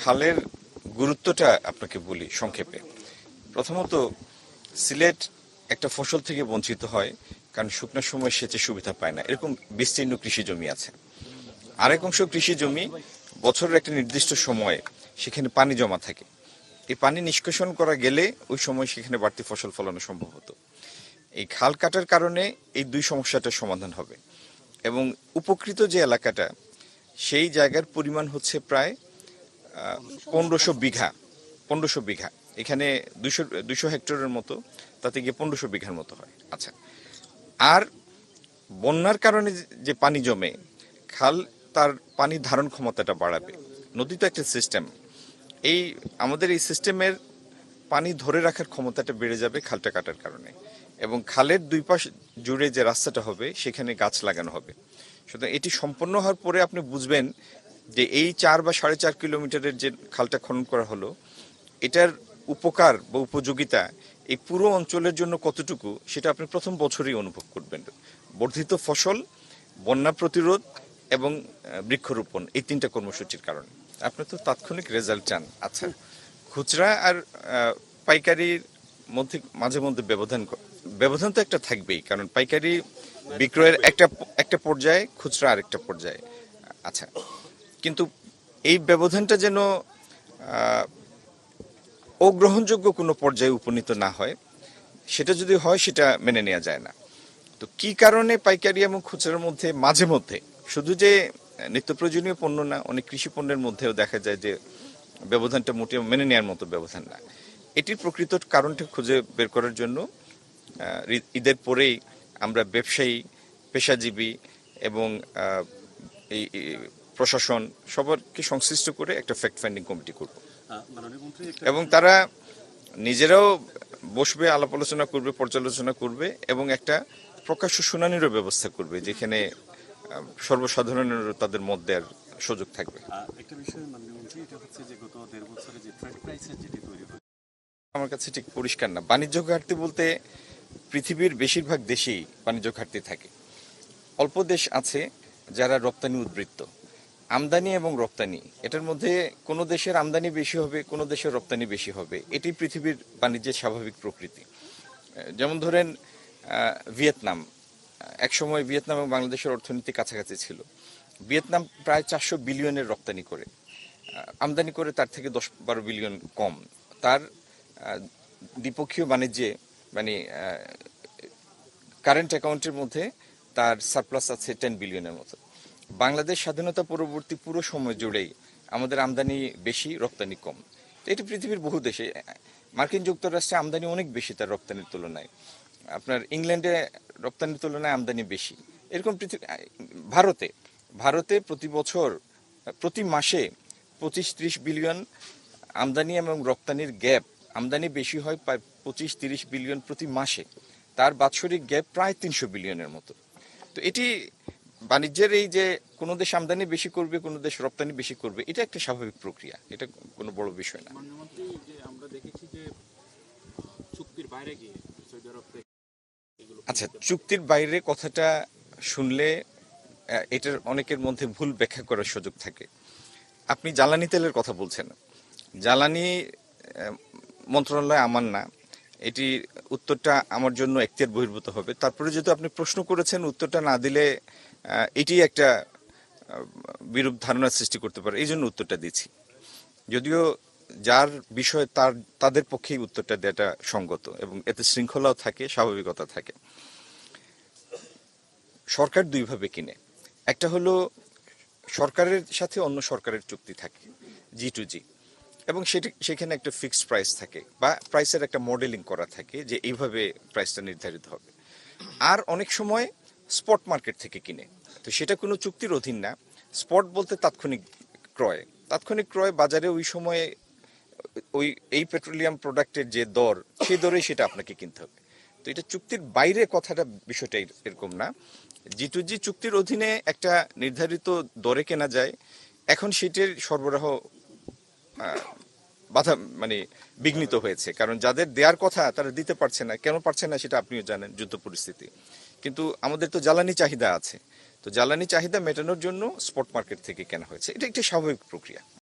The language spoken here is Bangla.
খালের গুরুত্বটা আপনাকে বলি সংক্ষেপে। প্রথমত, সিলেট একটা ফসল থেকে বঞ্চিত হয় কারণ শুকনোর সময় সেচের সুবিধা পায় না, এরকম বিস্তীর্ণ কৃষি জমি আছে। আরেক অংশ কৃষি জমি বছরের একটা নির্দিষ্ট সময়ে সেখানে পানি জমা থাকে, এই পানি নিষ্কাশন করা গেলে ওই সময় সেখানে বাড়তি ফসল ফলানো সম্ভব হতো। এই খাল কাটার কারণে এই দুই সমস্যাটার সমাধান হবে এবং উপকৃত যে এলাকাটা সেই জায়গার পরিমাণ হচ্ছে প্রায় 1500 বিঘা। 1500 বিঘা, এখানে 200 হেক্টরের মতো, তাতে গিয়ে 1500 বিঘার মতো হয়। আচ্ছা, আর বন্যার কারণে যে পানি জমে, খাল তার পানি ধারণ ক্ষমতাটা বাড়াবে। নদী তো একটা সিস্টেম, এই আমাদের এই সিস্টেমের পানি ধরে রাখার ক্ষমতাটা বেড়ে যাবে খালটা কাটার কারণে। এবং খালের দুই পাশ জুড়ে যে রাস্তাটা হবে সেখানে গাছ লাগানো হবে। সুতরাং এটি সম্পন্ন হওয়ার পরে আপনি বুঝবেন যে এই 4 বা 4.5 কিলোমিটারের যে খালটা খনন করা হলো, এটার উপকার বা উপযোগিতা এই পুরো অঞ্চলের জন্য কতটুকু সেটা আপনি প্রথম বছরই অনুভব করবেন। বর্ধিত ফসল, বন্যা প্রতিরোধ এবং বৃক্ষরোপণ, এই 3টা কর্মসূচির কারণে আপনি তো তাৎক্ষণিক রেজাল্ট চান। আচ্ছা, খুচরা আর পাইকারির মধ্যে মাঝে মধ্যে ব্যবধান তো একটা থাকবেই, কারণ পাইকারি বিক্রয়ের একটা একটা পর্যায়ে, খুচরা আরেকটা পর্যায়ে। আচ্ছা, কিন্তু এই ব্যবধানটা যেন অগ্রহণযোগ্য কোনো পর্যায়ে উপনীত না হয়, সেটা যদি হয় সেটা মেনে নেওয়া যায় না। তো কি কারণে পাইকারি এবং খুচরার মধ্যে মাঝে মধ্যে, শুধু যে নিত্য প্রয়োজনীয় পণ্য না, অনেক কৃষি পণ্যের মধ্যেও দেখা যায় যে ব্যবধানটা মোটেও মেনে নেওয়ার মতো ব্যবধান না। এটির প্রকৃত কারণটা খুঁজে বের করার জন্য ঈদের পরেই আমরা ব্যবসায়ী, পেশাজীবী এবং এই প্রশাসন সবারকে সংশ্লিষ্ট করে একটা ফ্যাক্ট ফাইন্ডিং কমিটি করব এবং তারা নিজেরাও বসবে, আলাপ আলোচনা করবে, পর্যালোচনা করবে এবং একটা প্রকাশ্য শুনানিরও ব্যবস্থা করবে, যেখানে সর্বসাধারণের তাদের মত দেওয়ার সুযোগ থাকবে। একটা বিষয় মাননীয় মন্ত্রী, এটা হচ্ছে যে গত 1.5 বছরে যে ট্রেড ক্রাইসিস যেটি তৈরি হয়েছে, আমার কাছে ঠিক পরিষ্কার না। বাণিজ্য ঘাটতি বলতে পৃথিবীর বেশিরভাগ দেশেই বাণিজ্য ঘাটতি থাকে। অল্প দেশ আছে যারা রপ্তানি উদ্বৃত্ত। আমদানি এবং রপ্তানি, এটার মধ্যে কোনো দেশের আমদানি বেশি হবে, কোনো দেশের রপ্তানি বেশি হবে, এটি পৃথিবীর বাণিজ্যের স্বাভাবিক প্রকৃতি। যেমন ধরেন ভিয়েতনাম, একসময় ভিয়েতনাম এবং বাংলাদেশের অর্থনীতি কাছাকাছি ছিল। ভিয়েতনাম প্রায় 400 বিলিয়নের রপ্তানি করে, আমদানি করে তার থেকে 10-12 বিলিয়ন কম। তার দ্বিপক্ষীয় বাণিজ্যে মানে কারেন্ট অ্যাকাউন্টের মধ্যে তার সারপ্লাস আছে 10 বিলিয়নের মতো। বাংলাদেশ স্বাধীনতা পরবর্তী পুরো সময় জুড়েই আমাদের আমদানি বেশি, রপ্তানি কম। এটি পৃথিবীর বহু দেশে, মার্কিন যুক্তরাষ্ট্রে আমদানি অনেক বেশি তার রপ্তানির তুলনায়, আপনার ইংল্যান্ডে রপ্তানির তুলনায় আমদানি বেশি। এরকম ভারতে ভারতে প্রতি বছর, প্রতি মাসে 25-30 বিলিয়ন আমদানি এবং রপ্তানির গ্যাপ। আমদানি বেশি হয় প্রায় 25-30 বিলিয়ন প্রতি মাসে, তার বাৎসরিক গ্যাপ প্রায় 300 বিলিয়নের মতো। তো এটি বাণিজ্যের এই যে কোনো দেশ আমদানি বেশি করবে, কোনো দেশ রপ্তানি বেশি করবে, এটা একটা স্বাভাবিক প্রক্রিয়া, এটা কোনো বড় বিষয় না। আমরা দেখেছি যে চুক্তির বাইরে গিয়ে সৌদি আরব আচ্ছা, চুক্তির বাইরে কথাটা শুনলে এটার অনেকের মধ্যে ভুল ব্যাখ্যা করার সুযোগ থাকে। আপনি জ্বালানি তেলের কথা বলছেন, জ্বালানি মন্ত্রণালয় আমার না, এটি উত্তরটা আমার জন্য এখতিয়ার বহির্ভূত হবে। তারপরে যেহেতু আপনি প্রশ্ন করেছেন, উত্তরটা না দিলে এটি একটা বিরূপ ধারণার সৃষ্টি করতে পারে, এই জন্য উত্তরটা দিচ্ছি। যদিও যার বিষয় তাদের পক্ষেই উত্তরটা দেওয়াটা সঙ্গত এবং এতে শৃঙ্খলাও থাকে, স্বাভাবিকতা থাকে। সরকার দুইভাবে কিনে, একটা হলো সরকারের সাথে অন্য সরকারের চুক্তি থাকে, G2G, এবং সেখানে একটা ফিক্সড প্রাইস থাকে বা প্রাইসের একটা মডেলিং করা থাকে যে এইভাবে প্রাইসটা নির্ধারিত হবে। আর অনেক সময় স্পট মার্কেট থেকে কিনে, তো সেটা কোনো চুক্তির অধীন না। স্পট বলতে তাৎক্ষণিক ক্রয়। তাৎক্ষণিক ক্রয় বাজারে ওই সময়ে এই পেট্রোলিয়াম প্রোডাক্টের যে দর, সেই দরেই সেটা আপনাকে কিনতে হবে। তো এটা চুক্তির বাইরে কথাটা, বিষয়টা এরকম না। G2G চুক্তির অধীনে একটা নির্ধারিত দরে কেনা যায়, এখন সেটির সরবরাহ বাধা বিঘ্নিত হয়েছে, কারণ যাদের দেওয়ার কথা তারা দিতে পারছে না। কেন পারছে না সেটা আপনিও জানেন, যুদ্ধ পরিস্থিতি। কিন্তু আমাদের তো জ্বালানি চাহিদা আছে, তো জ্বালানি চাহিদা মেটানোর জন্য স্পট মার্কেট থেকে কেনা হয়েছে, এটা একটি স্বাভাবিক প্রক্রিয়া।